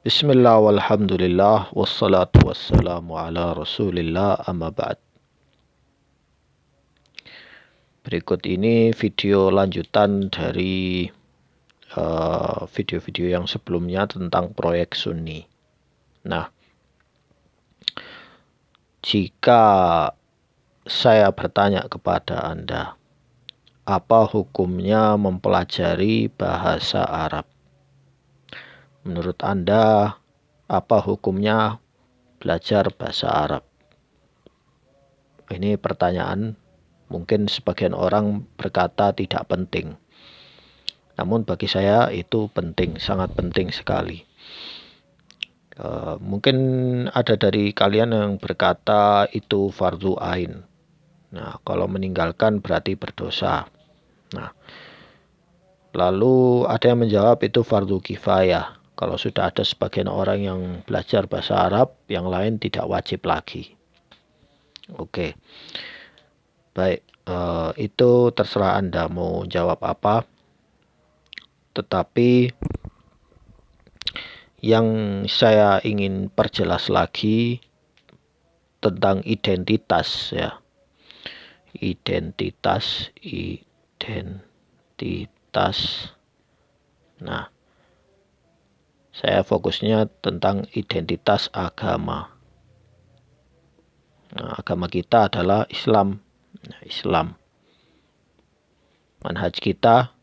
Bismillah walhamdulillah wassalatu wassalamu ala rasulillah amma ba'd. Berikut ini video lanjutan dari video-video yang sebelumnya tentang proyek Sunni. Nah, jika saya bertanya kepada Anda, apa hukumnya mempelajari bahasa Arab? Menurut Anda, apa hukumnya belajar bahasa Arab? Ini pertanyaan, mungkin sebagian orang berkata tidak penting. Namun bagi saya itu penting, sangat penting sekali. Mungkin ada dari kalian yang berkata itu fardu ain. Nah, kalau meninggalkan berarti berdosa. Nah, lalu ada yang menjawab itu fardu kifayah. Kalau sudah ada sebagian orang yang belajar bahasa Arab, yang lain tidak wajib lagi. Oke. Baik, itu terserah Anda mau jawab apa. Tetapi yang saya ingin perjelas lagi tentang identitas ya. Identitas. Nah, saya fokusnya tentang identitas agama. Nah, agama kita adalah Islam. Nah, Islam. Manhaj kita,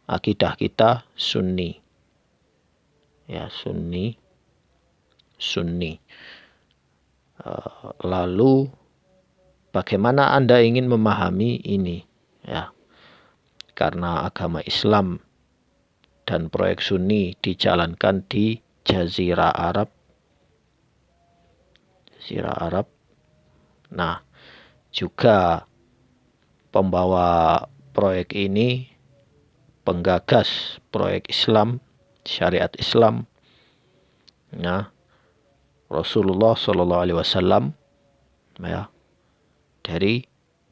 akidah kita Sunni. Ya, Sunni. Lalu bagaimana Anda ingin memahami ini? Ya, karena agama Islam dan proyek Sunni dijalankan di Jazirah Arab. Nah, juga pembawa proyek ini, penggagas proyek Islam, syariat Islam, nah, Rasulullah Shallallahu Alaihi Wasallam, ya,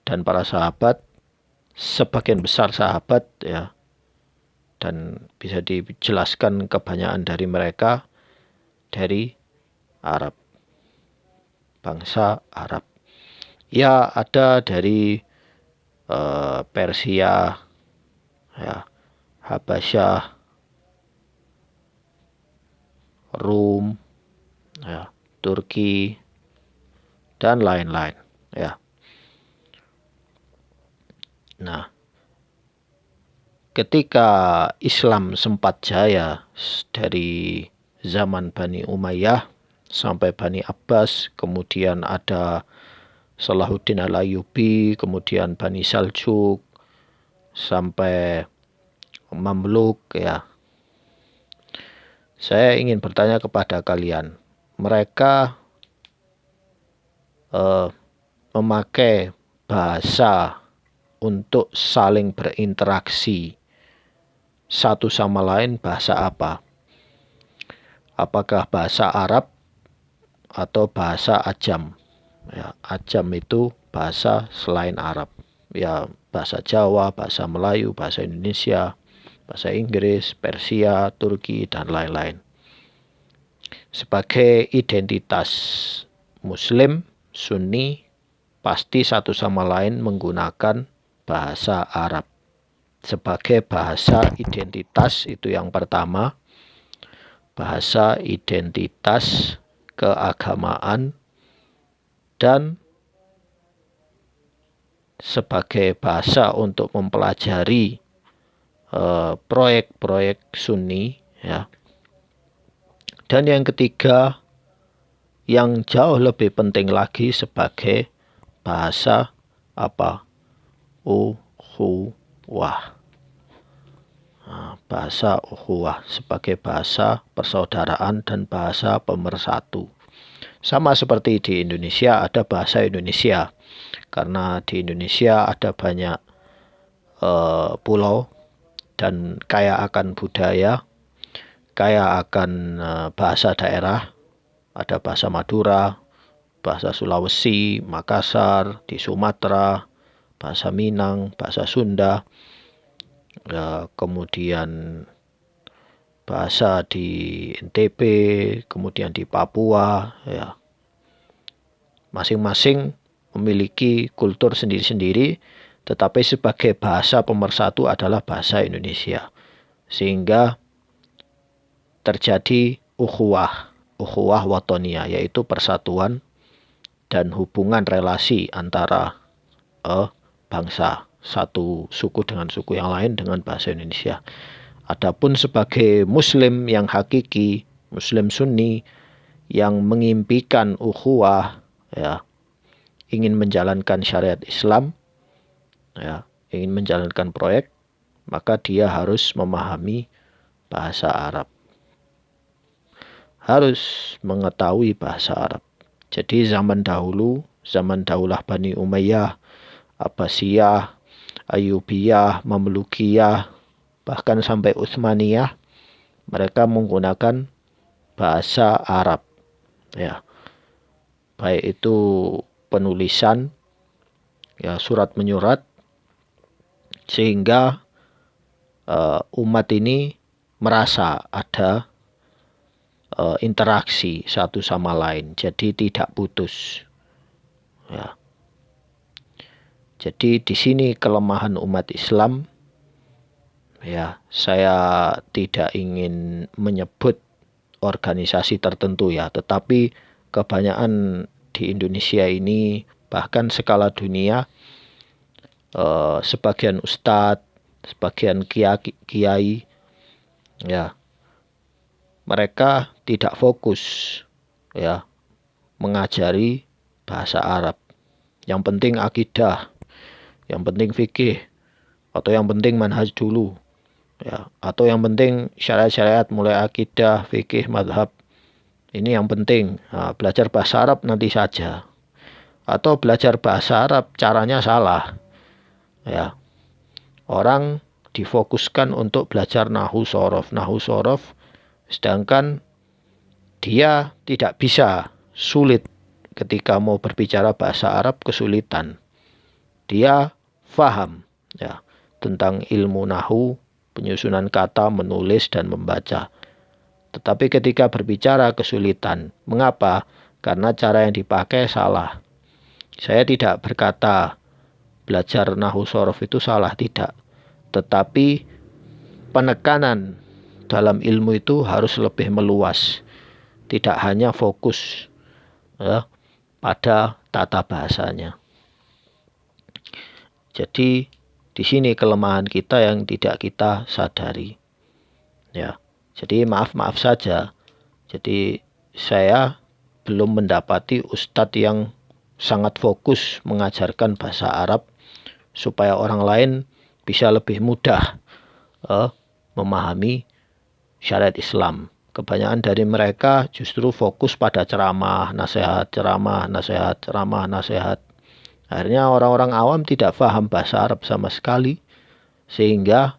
dan para sahabat, sebagian besar sahabat, ya, dan bisa dijelaskan kebanyakan dari mereka dari Arab, bangsa Arab. Ya, ada dari Persia, ya, Habasyah, Rum, ya, Turki, dan lain-lain. Ya. Nah, ketika Islam sempat jaya dari zaman Bani Umayyah sampai Bani Abbas, kemudian ada Salahuddin Al-Ayyubi, kemudian Bani Saljuk, sampai Mamluk, ya. Saya ingin bertanya kepada kalian, mereka memakai bahasa untuk saling berinteraksi satu sama lain, bahasa apa? Apakah bahasa Arab atau bahasa Ajam? Ya, Ajam itu bahasa selain Arab. Ya, bahasa Jawa, bahasa Melayu, bahasa Indonesia, bahasa Inggris, Persia, Turki, dan lain-lain. Sebagai identitas Muslim, Sunni, pasti satu sama lain menggunakan bahasa Arab. Sebagai bahasa identitas itu yang pertama, bahasa identitas keagamaan, dan sebagai bahasa untuk mempelajari proyek-proyek Sunni, ya. Dan yang ketiga, yang jauh lebih penting lagi, sebagai bahasa apa? Ukhuwah. Nah, bahasa ukhuwah sebagai bahasa persaudaraan dan bahasa pemersatu. Sama seperti di Indonesia ada bahasa Indonesia, karena di Indonesia ada banyak pulau dan kaya akan budaya, kaya akan bahasa daerah. Ada bahasa Madura, bahasa Sulawesi, Makassar, di Sumatera, bahasa Minang, bahasa Sunda, kemudian bahasa di NTB, kemudian di Papua, ya. Masing-masing memiliki kultur sendiri-sendiri, tetapi sebagai bahasa pemersatu adalah bahasa Indonesia. Sehingga terjadi ukhuwah watoniyah, yaitu persatuan dan hubungan relasi antara bangsa, satu suku dengan suku yang lain dengan bahasa Indonesia. Adapun sebagai muslim yang hakiki, muslim sunni yang mengimpikan ukhuwah, ya, ingin menjalankan syariat Islam, ya, ingin menjalankan proyek, maka dia harus memahami bahasa Arab. Harus mengetahui bahasa Arab. Jadi zaman daulah Bani Umayyah, Abbasiyah, Ayyubiyah, Mamlukiyah, bahkan sampai Utsmaniyah, mereka menggunakan bahasa Arab. Ya. Baik itu penulisan, ya, surat menyurat, sehingga umat ini merasa ada interaksi satu sama lain, jadi tidak putus. Ya. Jadi di sini kelemahan umat Islam. Ya, saya tidak ingin menyebut organisasi tertentu, ya, tetapi kebanyakan di Indonesia ini, bahkan skala dunia, sebagian ustadz, sebagian kiai, ya, mereka tidak fokus, ya, mengajari bahasa Arab. Yang penting akidah, yang penting fikih, atau yang penting manhaj dulu, ya, atau yang penting syariat-syariat mulai akidah, fikih, madhab. Ini yang penting. Nah, belajar bahasa Arab nanti saja. Atau belajar bahasa Arab caranya salah, ya. Orang difokuskan untuk belajar nahwu sorof, sedangkan dia tidak bisa, sulit ketika mau berbicara bahasa Arab, kesulitan. Dia faham, ya, tentang ilmu nahwu, penyusunan kata, menulis dan membaca. Tetapi ketika berbicara kesulitan. Mengapa? Karena cara yang dipakai salah. Saya tidak berkata belajar nahwu sorof itu salah, tidak. Tetapi penekanan dalam ilmu itu harus lebih meluas. Tidak hanya fokus, ya, pada tata bahasanya. Jadi di sini kelemahan kita yang tidak kita sadari. Ya. Jadi maaf saja. Jadi saya belum mendapati ustadz yang sangat fokus mengajarkan bahasa Arab supaya orang lain bisa lebih mudah memahami syariat Islam. Kebanyakan dari mereka justru fokus pada ceramah, nasihat. Akhirnya orang-orang awam tidak paham bahasa Arab sama sekali, sehingga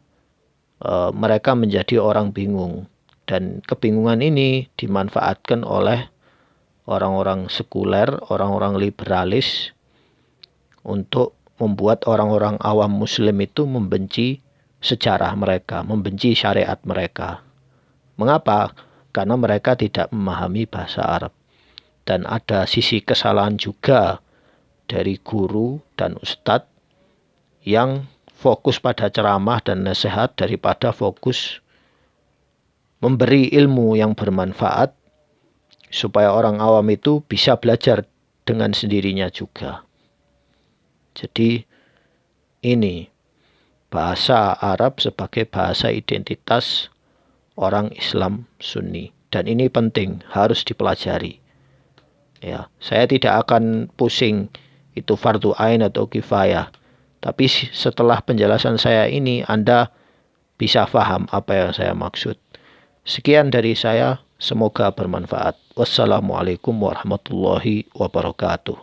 mereka menjadi orang bingung. Dan kebingungan ini dimanfaatkan oleh orang-orang sekuler, orang-orang liberalis, untuk membuat orang-orang awam muslim itu membenci sejarah mereka, membenci syariat mereka. Mengapa? Karena mereka tidak memahami bahasa Arab. Dan ada sisi kesalahan juga dari guru dan ustadz yang fokus pada ceramah dan nasihat daripada fokus memberi ilmu yang bermanfaat supaya orang awam itu bisa belajar dengan sendirinya juga. Jadi ini bahasa Arab sebagai bahasa identitas orang Islam Sunni, dan ini penting, harus dipelajari. Ya, saya tidak akan pusing itu fardu ain atau kifayah. Tapi setelah penjelasan saya ini, Anda bisa paham apa yang saya maksud. Sekian dari saya, semoga bermanfaat. Wassalamualaikum warahmatullahi wabarakatuh.